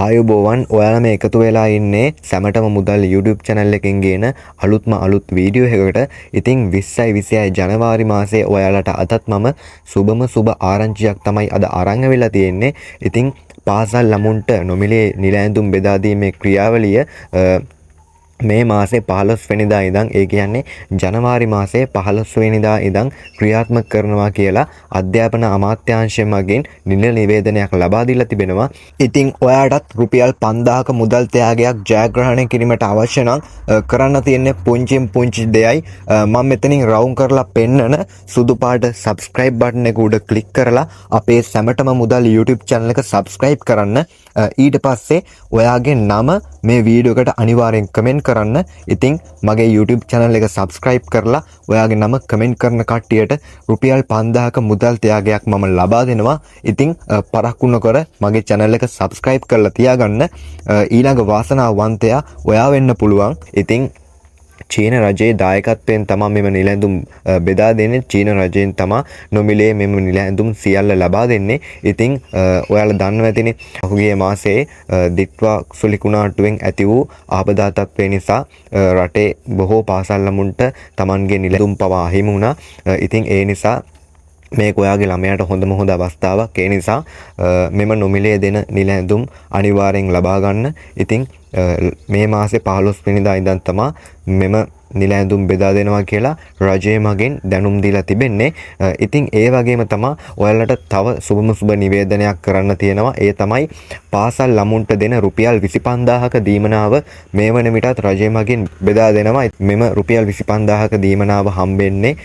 ආයුබෝවන් ඔයාලා මේ එකතු වෙලා ඉන්නේ සැමටම මුදල් YouTube channel එකෙන් ගේන අලුත් වීඩියෝ එකකට. ඉතින් 20යි ජනවාරි මාසේ ඔයාලට අදත් මම සුබ ආරංචියක් තමයි අද අරන් වෙලා තියෙන්නේ. ඉතින් පාසල් ළමුන්ට නොමිලේ නිල ඇඳුම් බෙදා දීමේ ක්‍රියාවලිය මේ මාසේ 15 වෙනිදා ඉඳන් ඒ කියන්නේ ජනවාරි මාසේ 15 වෙනිදා ඉඳන් ක්‍රියාත්මක කරනවා කියලා අධ්‍යාපන අමාත්‍යාංශය මගින් නිල නිවේදනයක් ලබා දීලා තිබෙනවා. ඉතින් ඔයාටත් රුපියල් 5000ක මුදල් ත්‍යාගයක් ජයග්‍රහණය කිරීමට අවශ්‍ය නම් කරන්න තියෙන්නේ පුංචි දෙයයි. මම මෙතනින් රවුම් කරලා පෙන්නන සුදු පාට subscribe button එක උඩ click කරලා අපේ සැමටම මුදල් YouTube channel එක subscribe කරන්න. ඊට පස්සේ ඔයාගේ නම මේ වීඩියෝ එකට අනිවාර්යෙන් කමෙන්ට් කරන්න. ඉතින් මගේ YouTube channel එක subscribe කරලා ඔයාගේ නම කමෙන්ට් කරන කට්ටියට රුපියල් 5000ක මුදල් ත්‍යාගයක් මම ලබා දෙනවා. ඉතින් පරක්කු නොකර මගේ channel එක subscribe කරලා තියාගන්න. ඊළඟ වාසනාවන්තයා ඔයා වෙන්න පුළුවන්. ඉතින් චීන රජයේ දායකත්වයෙන් තමයි මෙම නිල ඇඳුම් බෙදා දෙන්නේ. චීන රජයෙන් තමයි නොමිලේ මෙම නිල ඇඳුම් සියල්ල ලබා දෙන්නේ. ඉතින් ඔයාලා දන්නවා ඇතිනේ පහුගිය මාසයේ දිට්වා සුලිකුණාටුවෙන් ඇති වූ ආපදා තත්ත්වය නිසා රටේ බොහෝ පාසල් ළමුන්ට Tamanගේ නිල ඇඳුම් පවා අහිමි වුණා. ඉතින් ඒ නිසා මේක ඔයාගේ ළමයාට හොඳ අවස්ථාවක්. ඒ නිසා මෙම නොමිලේ දෙන නිල ඇඳුම් අනිවාර්යෙන් ලබා ගන්න. ඉතින් මේ මාසේ 15 වෙනිදා ඉඳන් තමයි මෙම නිල ඇඳුම් බෙදා දෙනවා කියලා රජය මගින් දැනුම් දීලා තිබෙන්නේ. ඉතින් ඒ වගේම තමයි ඔයාලට තව සුබ නිවේදනයක් කරන්න තියෙනවා. ඒ තමයි පාසල් ළමුන්ට දෙන රුපියල් 25000ක දීමනාව මේ වන විටත් රජය මගින් බෙදා දෙනවා. මෙම රුපියල් 25000ක දීමනාව හම්බෙන්නේ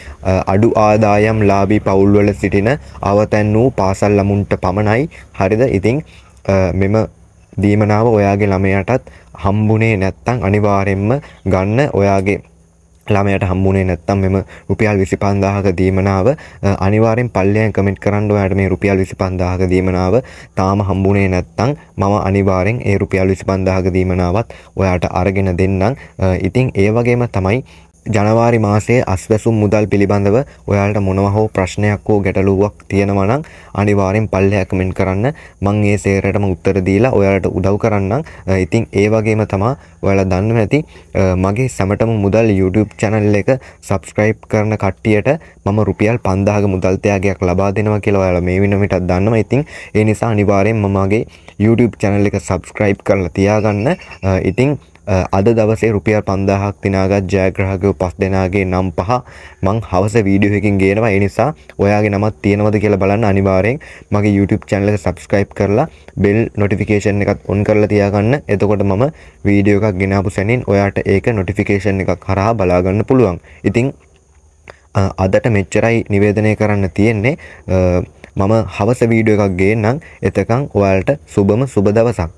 අඩු ආදායම් ලාභී පවුල්වල සිටින අවතැන් වූ පාසල් ළමුන්ට පමණයි. හරිද? ඉතින් මෙම දීමනාව ඔයාගේ ළමයාටත් හම්බුනේ නැත්නම් අනිවාර්යෙන්ම ගන්න. ඔයාගේ ළමයාට හම්බුනේ නැත්නම් මෙම රුපියල් 25000ක දීමනාව අනිවාර්යෙන් පල්ලෙයන් කමෙන්ට් කරන්න. ඔයාට මේ රුපියල් 25000ක දීමනාව තාම හම්බුනේ නැත්නම් මම අනිවාර්යෙන් ඒ රුපියල් 25000ක දීමනාවත් ඔයාට අරගෙන දෙන්නම්. ඉතින් ඒ වගේම තමයි ජනවාරි මාසයේ අස්වැසුම් මුදල් පිළිබඳව ඔයාලට මොනවා හෝ ප්‍රශ්නයක් හෝ ගැටලුවක් තියෙනවා නම් අනිවාර්යෙන් පල්ලෙහා කමෙන්ට් කරන්න. මම ඒ සේරටම උත්තර දීලා ඔයාලට උදව් කරන්නම්. ඉතින් ඒ වගේම තමයි ඔයාලා දන්නවා ඇති මගේ සැමටම මුදල් YouTube channel එක subscribe කරන කට්ටියට මම රුපියල් 5000ක මුදල් ත්‍යාගයක් ලබා දෙනවා කියලා ඔයාලා මේ වෙනමිටත් දන්නවා. ඉතින් ඒ නිසා අනිවාර්යෙන් මම මගේ YouTube channel එක subscribe කරලා තියාගන්න. ඉතින් අද දවසේ රුපියල් 5000ක් දිනාගත් ජයග්‍රාහකයෝ 5 දෙනාගේ නම් 5 මං හවස වීඩියෝ එකකින් ගේනවා. ඒ නිසා ඔයාගේ නමක් තියෙනවද කියලා බලන්න අනිවාර්යෙන් මගේ YouTube channel එක subscribe කරලා bell notification එකත් on කරලා තියාගන්න. එතකොට මම වීඩියෝ එකක් ගෙනාපු සැනින් ඔයාට ඒක notification එකක් හරහා බලා ගන්න පුළුවන්. ඉතින් අදට මෙච්චරයි නිවේදනය කරන්න තියෙන්නේ. මම හවස වීඩියෝ එකක් ගේන්නම්. එතකන් ඔයාලට සුබ දවසක්.